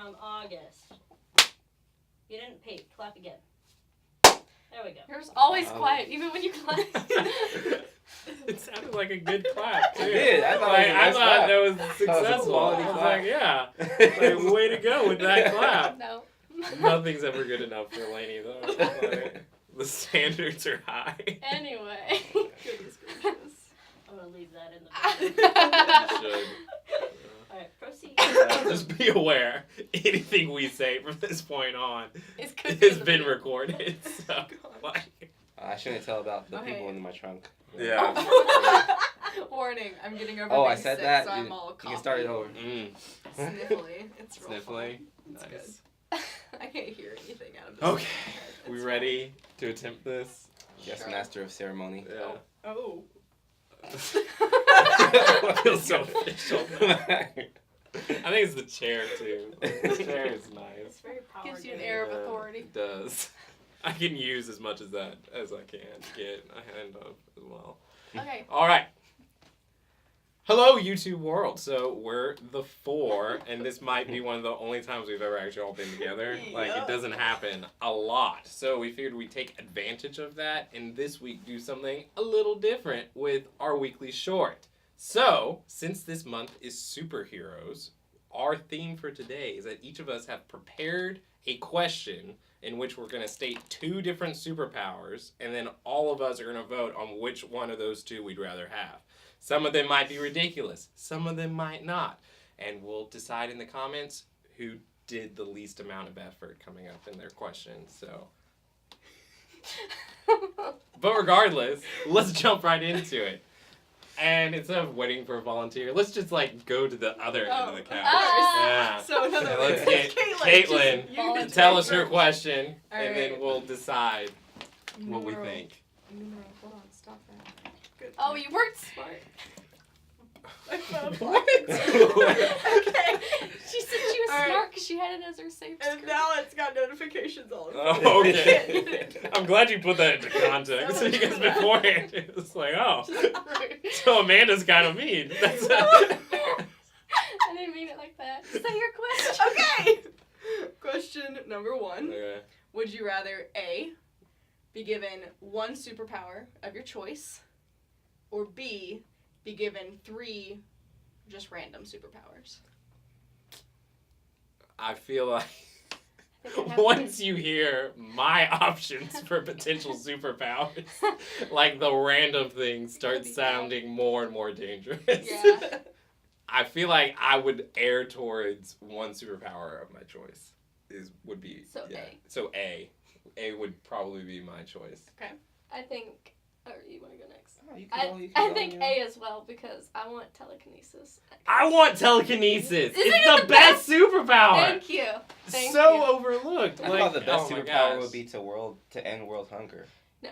from August. You didn't peep. Clap again. There we go. Yours always quiet, even when you clap. It sounded like a good clap, too. It did. I thought, I thought that was successful. quality It's clap. like, yeah. Like, way to go with that clap. No. Nothing's ever good enough for Lainey, though. Like, the standards are high. Anyway. Goodness gracious. I'm going to leave that in the video. You should. Alright, proceed. Just be aware, anything we say from this point on It's has been recorded. So, like, I shouldn't tell about the Okay. people in my trunk. yeah. Warning, I'm getting over Oh, being I said sick, that. so I'm You all can start it over. Sniffly. It's real Sniffly. fun. It's Nice. good. I can't hear anything out of this. Okay. It's We fine. ready to attempt this? Yes, Sure. master of ceremony. Yeah. Oh. I feel so official. I think it's the chair, too. The chair is nice. It's very power Gives you an giving. air of authority. It does. I can use as much as that as I can get a hand up as well. Okay. All right. Hello, YouTube world. So we're the four, and this might be one of the only times we've ever actually all been together. Like, it doesn't happen a lot. So we figured we'd take advantage of that, and this week do something a little different with our weekly short. So, since this month is superheroes, our theme for today is that each of us have prepared a question in which we're going to state two different superpowers, and then all of us are going to vote on which one of those two we'd rather have. Some of them might be ridiculous. Some of them might not. And we'll decide in the comments who did the least amount of effort coming up in their questions. So, but regardless, let's jump right into it. And instead of waiting for a volunteer, let's just like go to the other end of the couch. Yeah. So in other Yeah, words, let's get Caitlin you to tell us her question, All and then right. we'll decide what we Numero- think. Numero, hold on, stop that. Good. Oh, you weren't smart. I found What? Okay. She said she was All right. smart because she had it as her safe And screen. now it's got notifications all over. Oh, okay. I'm glad you put that into context because beforehand it was like, oh, so Amanda's kind of mean. That's I didn't mean it like that. Is that your question? Okay. Question number 1. okay. Would you rather A, be given one superpower of your choice, or B, be given 3 just random superpowers? I feel like I think I have once you hear my options for potential superpowers, like the random things start sounding more and more dangerous. Yeah. I feel like I would err towards one superpower of my choice. Would be So yeah. A. So A would probably be my choice. I think. Or you want to go next? Oh, you can go, I think A as well because I want telekinesis. I want telekinesis. Isn't It's it the best superpower. Thank you. Thank so you. overlooked. I Like, thought the best oh my superpower gosh. would be to end world hunger. No.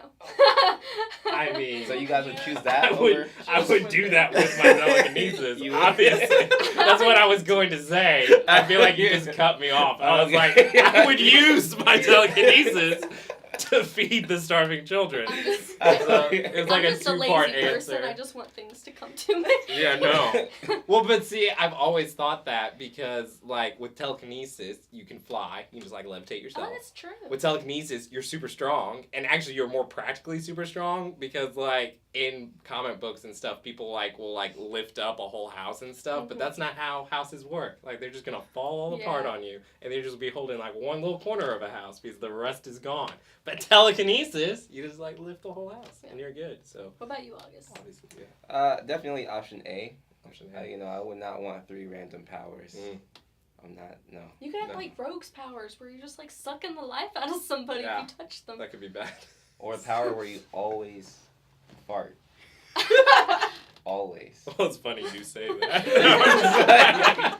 I mean, So you guys would choose that I would, over? I would do that with my telekinesis, You would. obviously. That's what I was going to say. I feel like you just cut me off. I was like, Okay. I would use my telekinesis to feed the starving children. I'm just, So it's like I'm a just a two-part lazy person. answer. I just want things to come to me. Yeah, no. Well, but see, I've always thought that because, like, with telekinesis, you can fly. You can just, like, levitate yourself. Oh, that's true. With telekinesis, you're super strong, and actually you're more practically super strong because, like, in comic books and stuff, people, like, will, like, lift up a whole house and stuff, but Mhm. that's not how houses work. Like, they're just gonna fall all apart Yeah. on you, and they'll just be holding, like, one little corner of a house because the rest is gone. But telekinesis, you just, like, lift the whole house, and you're good, so. What about you, August? Obviously, yeah. Definitely option A. Option A. You know, I would not want 3 random powers. Mm. I'm not, no. You could have No. like rogue's powers where you're just like sucking the life out of somebody Yeah. if you touch them. That could be bad. Or a power where you always fart. Always. Well, it's funny you say that.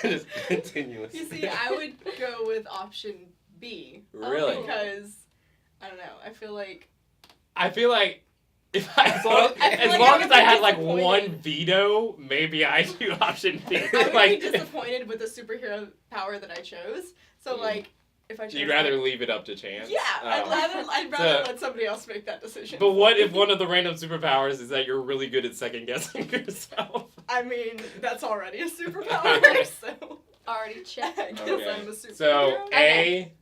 Just continuous. You see, I would go with option B. Really? Because, I don't know, I feel like... I feel like if as long, I feel as, like long I as would I be had like disappointed. one veto, maybe I do option B. I would Like, be disappointed with the superhero power that I chose. So, Mm. like, if I chose... you'd rather leave it up to chance. Yeah, I'd Oh. rather So- let somebody else make that decision. But what if one of the random superpowers is that you're really good at second guessing yourself? I mean, that's already a superpower, so... already checked. Because Okay. I'm a superhero. So Okay.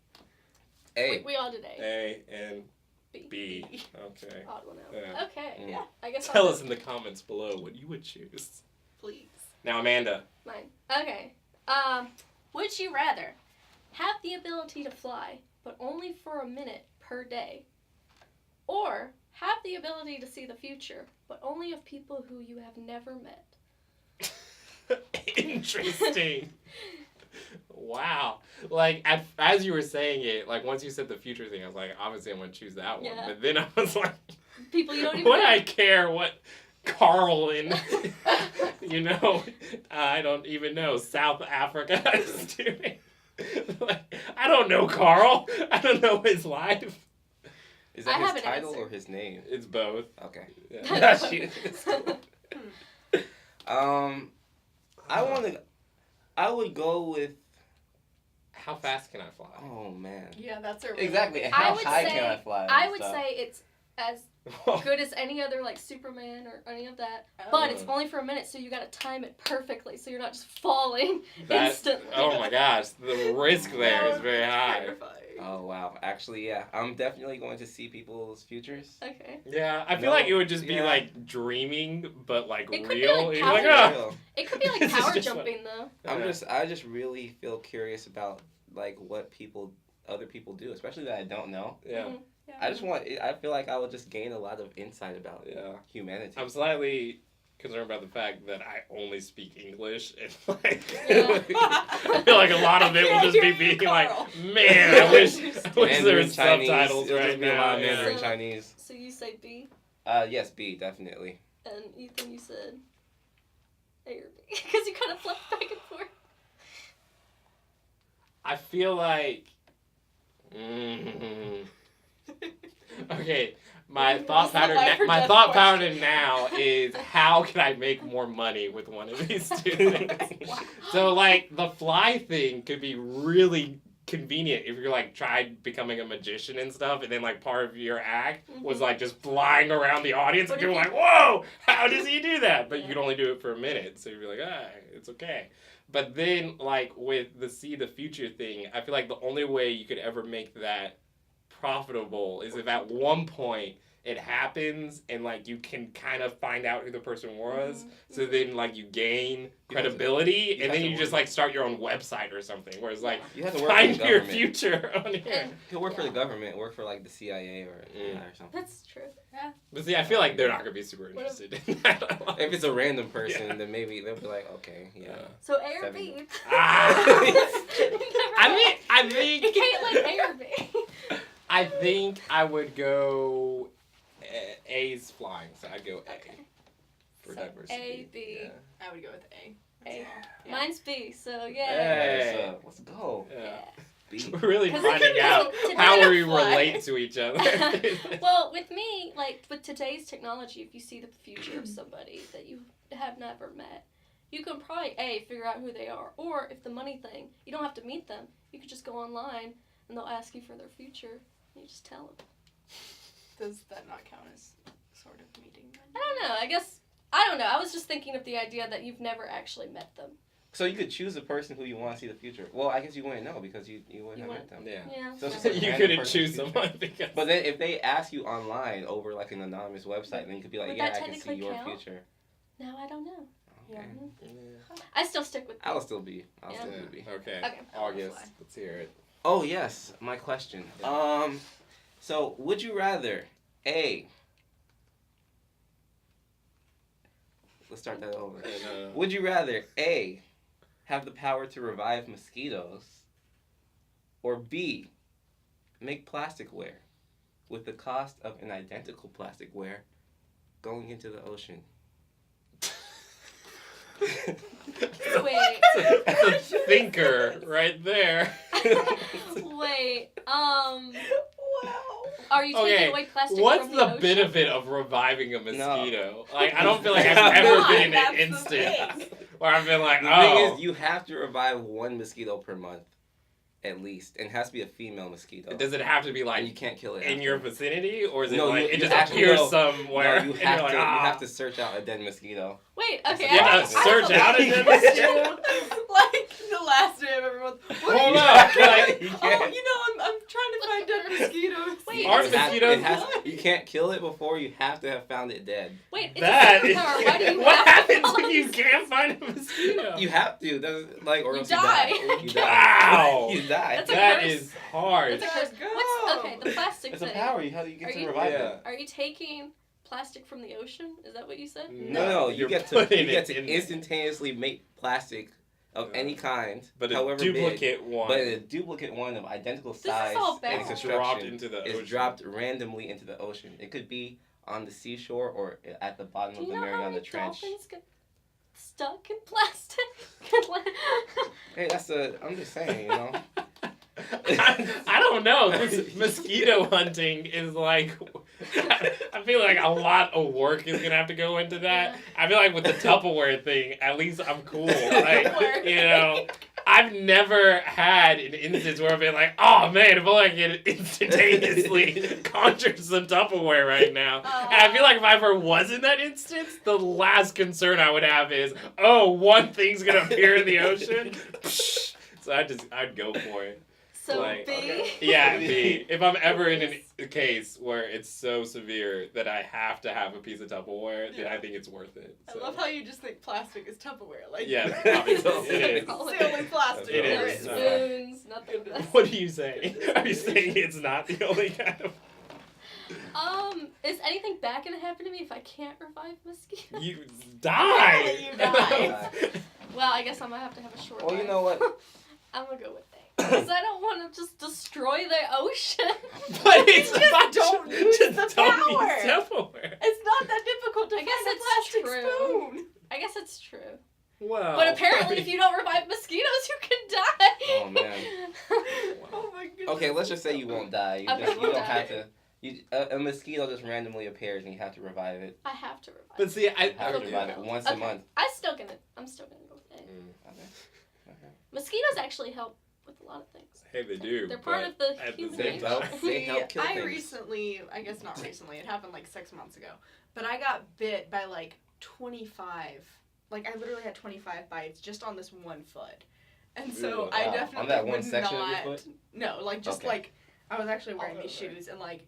A. We all did A. A, and B. B. Okay. Odd one out. Yeah. Okay, Mm. yeah. I guess Tell I'll us in the comments below what you would choose. Please. Now, Amanda. Mine. Okay. Would you rather have the ability to fly, but only for a minute per day, or have the ability to see the future, but only of people who you have never met? Interesting. Wow. Like, as you were saying it, like, once you said the future thing, I was like, obviously I'm going to choose that one. Yeah. But then I was like, People you don't even would know. I care what Carl in, I don't even know, South Africa is doing? Like, I don't know Carl. I don't know his life. Is I that have his an title answer. or his name? It's both. Okay. Yeah. Shoot. I would go with. How fast can I fly? Oh man. Yeah, that's a really Exactly. good- How would high say- can I fly? and I would stuff? say it's as good as any other like Superman or any of that, Oh. but it's only for a minute, so you gotta time it perfectly, so you're not just falling That- instantly. Oh my gosh, the risk there is very high. Terrifying. Oh wow. Actually, yeah. I'm definitely going to see people's futures. Okay. Yeah, I feel No, like it would just be yeah. like dreaming, but like It could be real. like You're power like, jump. oh. Real. It could be like This is power just jumping though. I just really feel curious about like what other people do, especially that I don't know. Yeah, Mhm. I feel like I would just gain a lot of insight about yeah. humanity. I'm slightly concerned about the fact that I only speak English, and like, Yeah. I feel like a lot of I it will can't just hear be you, being Carl. like, man, I wish there Mandarin were subtitles It'll right just be a lot now. of Yeah. Mandarin So- Chinese. So you say B, Yes, B, definitely. and Ethan, you said A or B, because you kind of flipped back and forth. I feel like. Mm, okay, my thought This is a life or my death thought question. pattern now is how can I make more money with one of these two things? So like the fly thing could be really convenient if you're like tried becoming a magician and stuff, and then like part of your act was Mhm. like just flying around the audience, But and if people you- like, whoa, how does he do that? But Yeah. you could only do it for a minute, so you'd be like, it's okay. But then, like, with the see the future thing, I feel like the only way you could ever make that profitable is if at one point it happens and, like, you can kind of find out who the person was. Mhm. So then, like, you gain You have to- credibility, you and have then to you just, work. like, start your own website or something. Where it's like, You have to work for the find your government. future on here. And You could work for the Yeah. government, work for like the CIA or something. that's true. But see, I feel like they're not going to be super What if- interested in that. If it's a random person, Yeah. then maybe they'll be like, okay, yeah. So A or B? Ah. You never know. I think You can't like A or B. I think I would go A's flying, so I'd go A Okay. for So diversity. A, B. Yeah. I would go with A. A. Yeah. Mine's B, so Hey. yeah. Let's go. Yeah. B. We're really 'Cause it finding could out be- how to we fly. relate to each other. Well, with me, like with today's technology, if you see the future of somebody that you have never met, you can probably A, figure out who they are, or if the money thing, you don't have to meet them. You could just go online and they'll ask you for their future. And you just tell them. Does that not count as sort of meeting them? I don't know. I don't know. I was just thinking of the idea that you've never actually met them. So you could choose a person who you want to see the future. Well, I guess you wouldn't know because you wouldn't have met them. Yeah. Yeah. So it's just no. a You random couldn't person's choose future. someone because. But then if they ask you online over like an anonymous website, then you could be like, Would yeah, that I can see technically your count? future. No, I don't know. Okay. Yeah. I still stick with I'll still be. I'll Yeah. still be. Okay. Okay. August. Fly. Let's hear it. Oh yes, my question. So would you rather A? Let's start that over. And, Would you rather A, have the power to revive mosquitoes, or B, make plasticware with the cost of an identical plasticware going into the ocean? Wait. That's a thinker right there. Wait. Wow. Are you taking Okay, away plastic what's from the ocean? benefit of reviving a mosquito? Like, I don't feel like I've ever been in That's an the instance thing. where I've been like, The thing oh. is, you have to revive one mosquito per month. at least. And it has to be a female mosquito. Does it have to be and you like can't kill it in your vicinity, or is it No, like you it just actually- appears no, somewhere? No, you and have you're to. like, You "Ah." have to search out a dead mosquito. Wait, okay. You have to search out a dead mosquito? Like the last day of every month. What Hold are up, you like, You Oh, can't. you know, I'm trying to find dead mosquitoes. Wait, Are is- mosquitoes? You can't kill it before you have to have found it dead. Wait, it's That a is. superpower. Why do you What have to happens follow if you this? can't find a mosquito? You have to. That's like, or You else die. you die. You die. Wow. You die. That's a That curse. is hard. That's a curse. Let's go. What's okay? The plastic It's a thing. power. You get Are to you- revive Yeah. it. Are you taking plastic from the ocean? Is that what you said? No, you You're get to putting it in there. instantaneously make plastic of Yeah. any kind, But a however big. duplicate one But a duplicate one of identical is size all bad. and is construction dropped into the is ocean. dropped randomly into the ocean. It could be on the seashore or at the bottom Do of you the know how Mariana many Trench. dolphins get stuck in plastic? Hey, I'm just saying, you know. I don't know. This mosquito hunting is like. I feel like a lot of work is gonna have to go into that. Yeah. I feel like with the Tupperware thing, at least I'm cool. Like, you know, I've never had an instance where I've been like, oh man, if only I could instantaneously conjure some Tupperware right now. And I feel like if I ever was in that instance, the last concern I would have is, oh, one thing's gonna appear in the ocean. So I'd go for it. So Like, B. okay. Yeah, B. If I'm ever in a case where it's so severe that I have to have a piece of Tupperware, then Yeah. I think it's worth it. I So. love how you just think plastic is Tupperware. Like, Yeah, obviously, it is. It's the only plastic It there is. is. Spoons, nothing less. What are you saying? Are you saying it's not the only kind of... Is anything bad gonna happen to me if I can't revive mosquitoes? You die! You die. Well, I guess I'm gonna have to have a short Well, you life. know what? I'm gonna go with A. Because I don't want to just destroy the ocean. But it's Just not don't use just the don't power. use Tupperware. It's not that difficult to I guess find a it's plastic true. spoon. I guess it's true. Well, But apparently, if you don't revive mosquitoes, you can die. Oh, man. Oh my goodness. Okay, let's just say you won't die. You, Okay, just, you won't don't die. have to. A mosquito just randomly appears and you have to revive it. I have to revive. But see, You have to Okay. revive it once Okay. a month. I'm still gonna go with A. Okay. Mosquitoes actually help with a lot of things. hey, they do. They're part but of the at the human same nature. time- They help kill I things. recently, I guess not recently, it happened like 6 months ago, but I got bit by like 25. Like, I literally had 25 bites just on this one foot. And so Ew, I wow. definitely On that one would section not. of your foot? No, like just Okay. like I was actually wearing All these over. shoes and like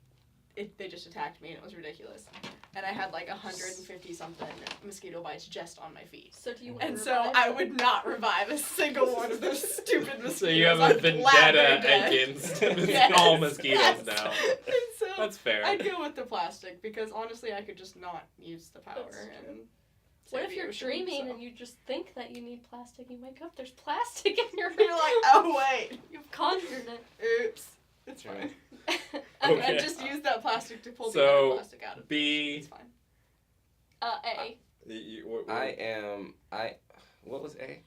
they just attacked me and it was ridiculous. And I had like 150 something mosquito bites just on my feet. So do you want And to so revive? I would not revive a single one of those stupid mosquitoes. So you have a I'm glad vendetta they're dead. against Yes, all mosquitoes yes. now. And so That's fair. I'd go with the plastic because honestly I could just not use the power That's true. and What save if the you're ocean, dreaming so. and you just think that you need plastic? You wake up, there's plastic in your You're like, oh wait, You've conjured it. oops, it's Sure. fine. Okay. I just used that plastic to pull the So, other plastic out of it. B. It's fine. A. What was A?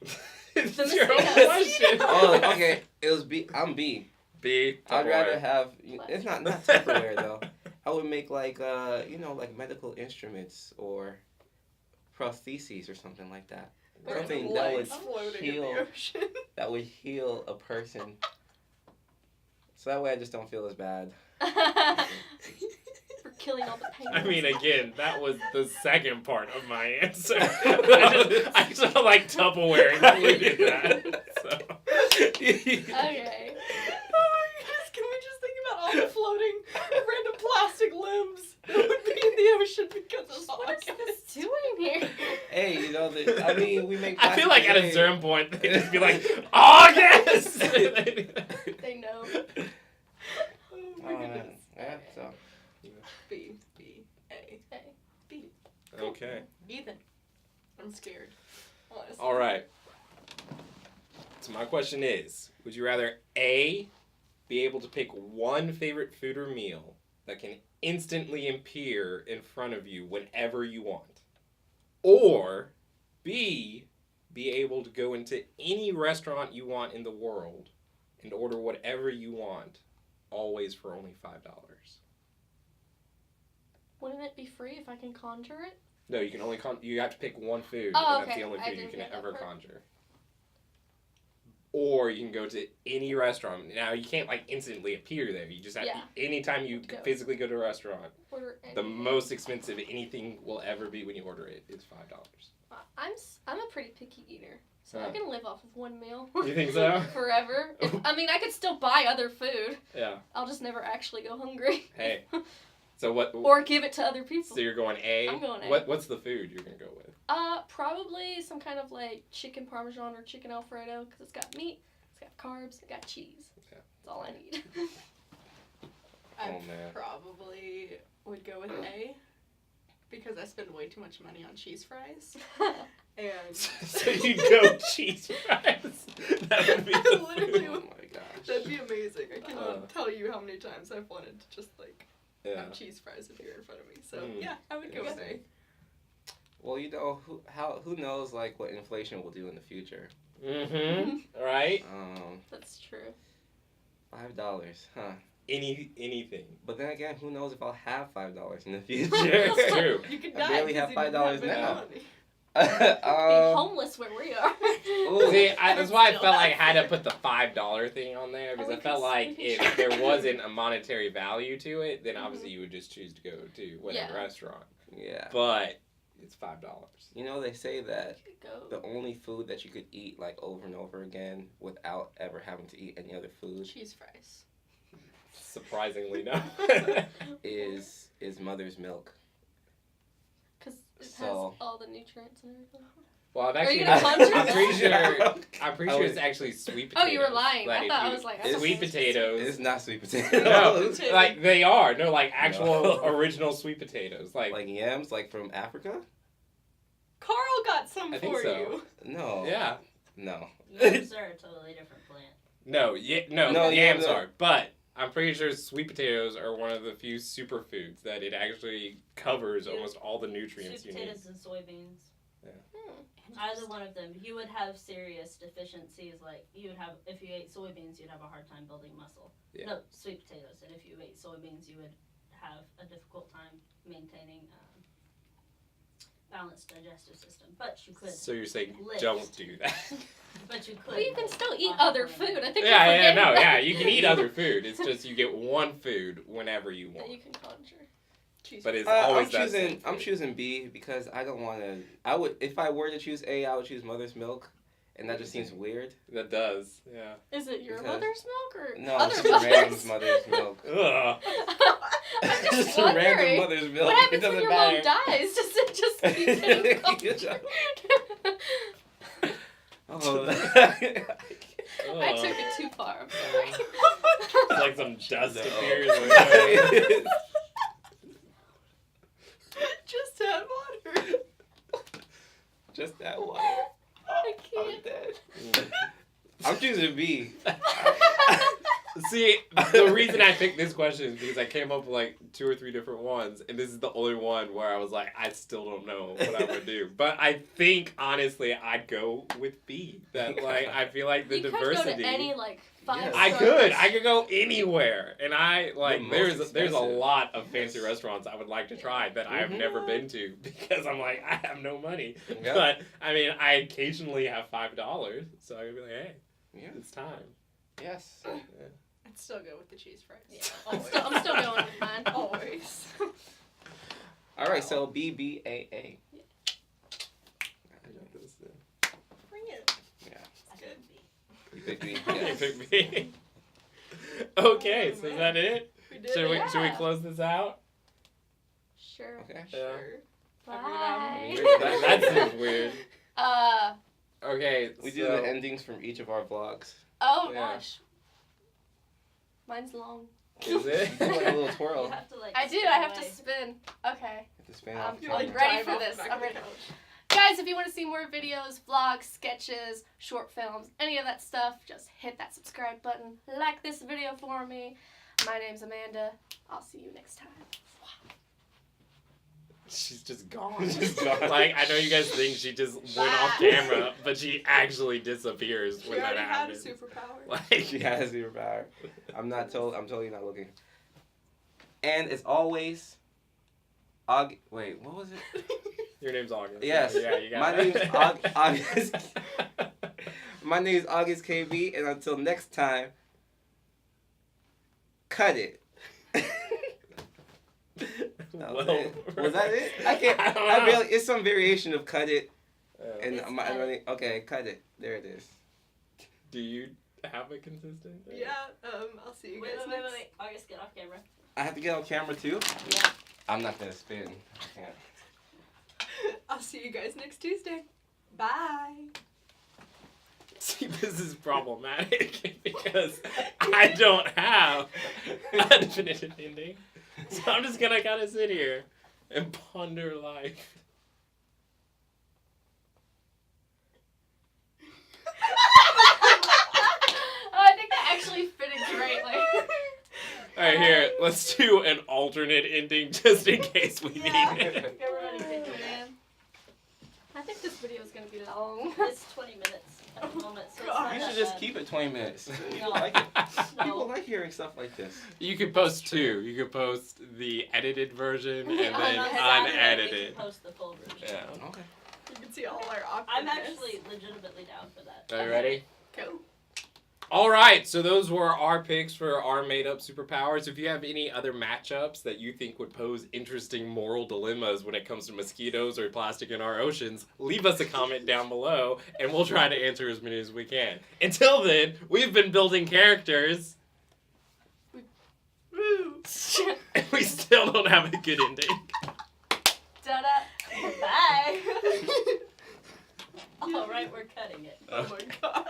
It's The your own mosquitoes. question. Oh, okay. It was B. I'm B. B. I'd rather have. Plastic. It's not Tupperware though. I would make like like medical instruments or prostheses or something like that. Or Something that would lights floating in heal. the ocean. That would heal a person. So that way I just don't feel as bad. For killing all the penguins. I mean, again, that was the second part of my answer. I just felt like Tupperware included that. So. Okay. Oh my goodness, can we just think about all the floating random plastic limbs that would be in the ocean because of What is August? this doing here? Hey, we make. I feel like at a plastic certain point they'd just be like, August! They know. Oh my Oh, man. goodness. Yeah, so. B, B, A, A. B. Okay. Ethan. I'm scared. Honestly. All right. So my question is, would you rather A, be able to pick one favorite food or meal that can instantly appear in front of you whenever you want, or B, be able to go into any restaurant you want in the world and order whatever you want, always for only $5? Wouldn't it be free if I can conjure it? No, you can only you have to pick one food, Oh, and that's okay. the only I food you didn't can hear that ever part. conjure. or you can go to any restaurant. Now you can't like instantly appear there. You just have anytime you Go. physically go to a restaurant. Order The anything. most expensive anything will ever be when you order it is $5. I'm a pretty picky eater, so Huh. I can live off of one meal. You think so? Forever. I mean, I could still buy other food. Yeah. I'll just never actually go hungry. Hey. So what? Or give it to other people. So you're going A. I'm going A. What's the food you're gonna go with? Probably some kind of like chicken parmesan or chicken alfredo because it's got meat, it's got carbs, it got cheese. Yeah. That's all I need. I Oh, man. probably would go with A because I spend way too much money on cheese fries. And So you'd go cheese fries. That would be the Literally food. Oh my gosh. that'd be amazing. I cannot tell you how many times I've wanted to just like Yeah. have cheese fries appear in front of me. So Mm. yeah, I would go with A. Well, you know, who knows like what inflation will do in the future? Mm-hmm. Right. That's true. $5, huh? Anything. But then again, who knows if I'll have $5 in the future? That's true. You could I die barely 'cause have you didn't $5 any now. money. Be homeless where we are. Ooh. See, that's why I Still felt like I had to have put the $5 thing on there because we I felt can- like we can if share. there wasn't a monetary value to it, then obviously you would just choose to go to whatever Yeah. restaurant. Yeah. But it's $5. You know, they say that Go. the only food that you could eat like over and over again without ever having to eat any other food Cheese fries. Surprisingly, no. is mother's milk. Because it So- has all the nutrients and everything. Well, I've Are you actually. gonna conjure I'm pretty that? sure. I'm pretty I sure was- it's actually sweet Oh, potatoes. you were lying. Like, I if thought I you- was like, I It's thought sweet it was- potatoes. It's not sweet potatoes. No, like they are. No, like actual No. original sweet potatoes. Like, Like yams, like from Africa? Carl got some I think for so. you. No. yeah. No. Yams are a totally different plant. No, No, yams yams are. But I'm pretty sure sweet potatoes are one of the few superfoods that it actually covers Yeah. almost all the nutrients Sweet you need. potatoes and soybeans. Hmm. Either one of them, you would have serious deficiencies. Like you would have, if you ate soybeans, you'd have a hard time building muscle. Yeah. No, sweet potatoes, and if you ate soybeans, you would have a difficult time maintaining balanced digestive system. But you could. So you're saying Lift. don't do that? But you could. Well, you can still eat off other of food. I it. think yeah, you're yeah, forgetting no, that. yeah. You can eat other food. It's just you get one food whenever you That you want. can conjure. Cheese But it's I'm always that choosing. same I'm food. choosing B because I don't want to. I would, if I were to choose A, I would choose mother's milk, and that just seems weird. That does, yeah. Is it your Because- mother's milk or No, other it's just mothers? random mother's milk. Ugh. I'm It's just just a random wondering. mother's milk. What It happens when doesn't your matter. mom dies? Does it just keep getting conjured? Oh. I took it too far. I'm sorry. It's like some dust No. appears. Like, Just add water. Just that one. I I'm can't. dead. I'm choosing B. See, the reason I picked this question is because I came up with like 2 or 3 different ones, and this is the only one where I was like, I still don't know what I would do. But I think honestly, I'd go with B. That like I feel like the You could diversity. go to any like Yes. I five-star could go anywhere, and I like The most there's a expensive. lot of fancy restaurants I would like to try that I've Mhm. never been to because I'm like I have no money. Yeah. But I mean, I occasionally have $5, so I could be like, hey, Yeah. it's time. Yes. I'd still go with the cheese fries. Yeah, I'm still going with mine. Always. All right. So B B A A. Bring it. Yeah. I Good. could be. You pick me. You Yes. pick me. Okay, so is that it? We did Should it. we Yeah. close this out? Sure. Okay. Sure. Bye. That seems weird. Okay, We so, do the endings from each of our vlogs. Oh Yeah. gosh. Mine's long. Is it? Do like a little You twirl. have to like. I do. spin I have to away. spin. Okay. Have to spin Um, off. You're I'm like ready dive for off the this. back I'm of the ready. couch. Guys, if you want to see more videos, vlogs, sketches, short films, any of that stuff, just hit that subscribe button. Like this video for me. My name's Amanda. I'll see you next time. She's just gone. Just gone. Like, I know you guys think she just went off camera, but she actually disappears She when that already had a happens. superpower. Like, She has superpower. I'm totally not looking. And as always, wait, what was it? your name's August. Yes. Yeah, you got My it. name's August. My name is August KB, and until next time, cut it. Well, was that it? I can't. I don't I know. barely. It's some variation of cut it. And It's my, cut it. okay, cut it. There it is. Do you have a consistent thing? Yeah, I'll see you Wait, guys wait, wait, next. wait. August, get off camera. I have to get on camera too. Yeah. I'm not gonna spin. I can't. I'll see you guys next Tuesday. Bye. See, this is problematic because I don't have a definitive ending. So I'm just gonna kind of sit here and ponder life. I think that actually fitted greatly. Alright, here, let's do an alternate ending just in case we need it. Everybody take it. Man. I think this video is gonna be long. It's 20 minutes at the moment, so it's not You that should just bad. keep it 20 minutes. People No. like it. People No. like hearing stuff like this. You could post two. You could post the edited version and then On Saturday, we unedited. can post the full version. Yeah. Okay. You can see all our awkwardness. I'm actually legitimately down for that. Are you ready? Cool. All right, so those were our picks for our made-up superpowers. If you have any other matchups that you think would pose interesting moral dilemmas when it comes to mosquitoes or plastic in our oceans, leave us a comment down below, and we'll try to answer as many as we can. Until then, we've been building characters, Woo. and we still don't have a good ending. Da-da. Bye. All right, we're cutting it. Oh my god.